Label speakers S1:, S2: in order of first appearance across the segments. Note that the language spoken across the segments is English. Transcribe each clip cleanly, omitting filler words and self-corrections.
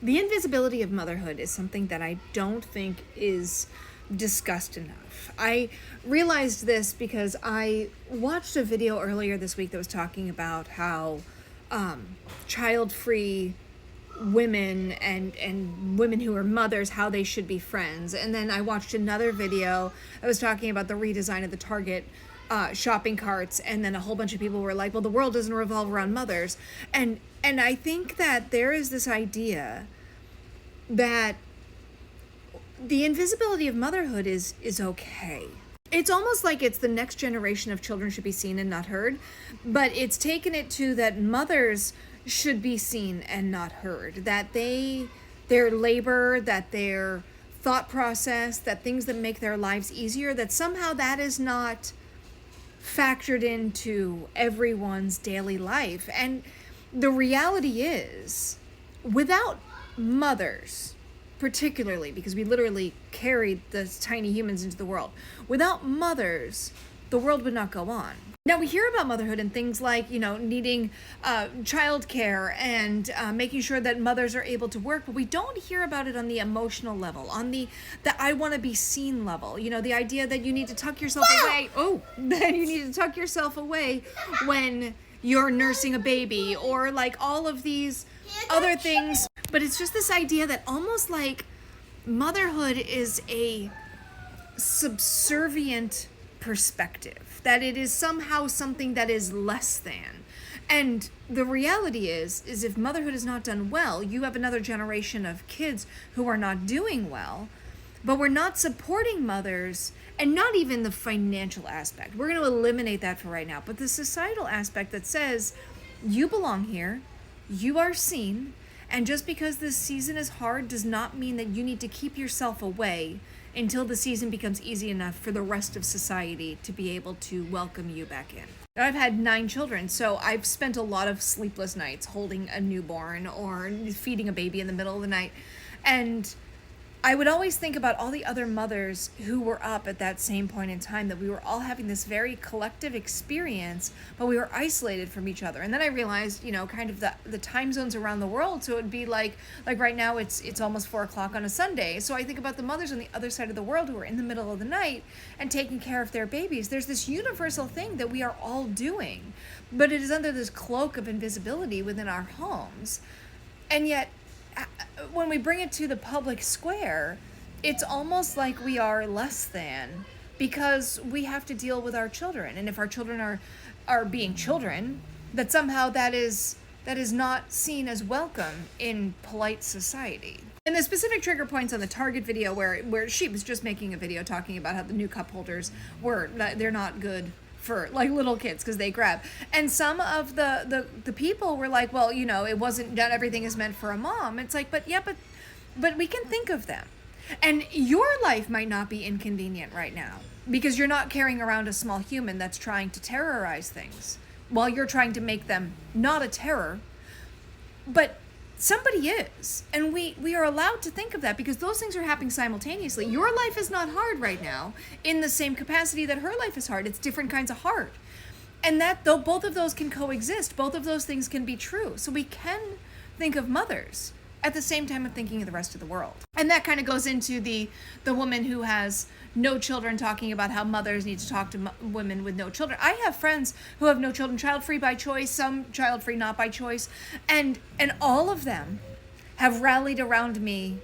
S1: The invisibility of motherhood is something that I don't think is discussed enough. I realized this because I watched a video earlier this week that was talking about how child-free women and women who are mothers, how they should be friends. And then I watched another video that was talking about the redesign of the Target shopping carts, and then a whole bunch of people were like, well, the world doesn't revolve around mothers. And I think that there is this idea that the invisibility of motherhood is okay. It's almost like it's the next generation of children should be seen and not heard, but it's taken it to that mothers should be seen and not heard, that their labor, that their thought process, that things that make their lives easier, that somehow that is not factored into everyone's daily life. And the reality is, without mothers, particularly because we literally carried the tiny humans into the world, without mothers, the world would not go on. Now, we hear about motherhood and things like, needing childcare and making sure that mothers are able to work, but we don't hear about it on the emotional level, on the I want to be seen level. The idea that you need to tuck yourself away. Oh, that you need to tuck yourself away when you're nursing a baby, or like all of these other things. But it's just this idea that almost like motherhood is a subservient perspective, that it is somehow something that is less than. And the reality is if motherhood is not done well, you have another generation of kids who are not doing well. But we're not supporting mothers, and not even the financial aspect. We're going to eliminate that for right now. But the societal aspect that says you belong here, you are seen, and just because this season is hard does not mean that you need to keep yourself away until the season becomes easy enough for the rest of society to be able to welcome you back in. I've had 9 children, so I've spent a lot of sleepless nights holding a newborn or feeding a baby in the middle of the night. And I would always think about all the other mothers who were up at that same point in time, that we were all having this very collective experience, but we were isolated from each other. And then I realized, kind of the time zones around the world. So it would be like right now it's almost 4:00 on a Sunday. So I think about the mothers on the other side of the world who are in the middle of the night and taking care of their babies. There's this universal thing that we are all doing, but it is under this cloak of invisibility within our homes. And yet, when we bring it to the public square, it's almost like we are less than because we have to deal with our children. And if our children are being children, that somehow that is not seen as welcome in polite society. And the specific trigger points on the Target video where she was just making a video talking about how the new cup holders they're not good for like little kids because they grab. And some of the people were like, well, it wasn't done, everything is meant for a mom. It's like, but we can think of them. And your life might not be inconvenient right now because you're not carrying around a small human that's trying to terrorize things while you're trying to make them not a terror, but somebody is. And we are allowed to think of that because those things are happening simultaneously. Your life is not hard right now in the same capacity that her life is hard. It's different kinds of hard. And that though both of those can coexist, both of those things can be true. So we can think of mothers at the same time of thinking of the rest of the world. And that kind of goes into the woman who has no children talking about how mothers need to talk to women with no children. I have friends who have no children, child-free by choice, some child-free not by choice, and all of them have rallied around me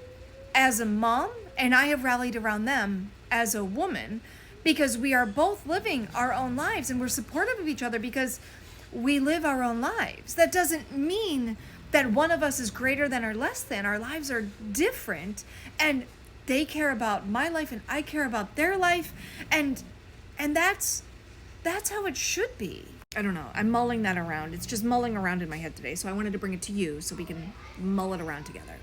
S1: as a mom, and I have rallied around them as a woman because we are both living our own lives and we're supportive of each other because we live our own lives. That doesn't mean that one of us is greater than or less than. Our lives are different, and they care about my life and I care about their life, and that's how it should be. I don't know. I'm mulling that around. It's just mulling around in my head today, so I wanted to bring it to you so we can mull it around together.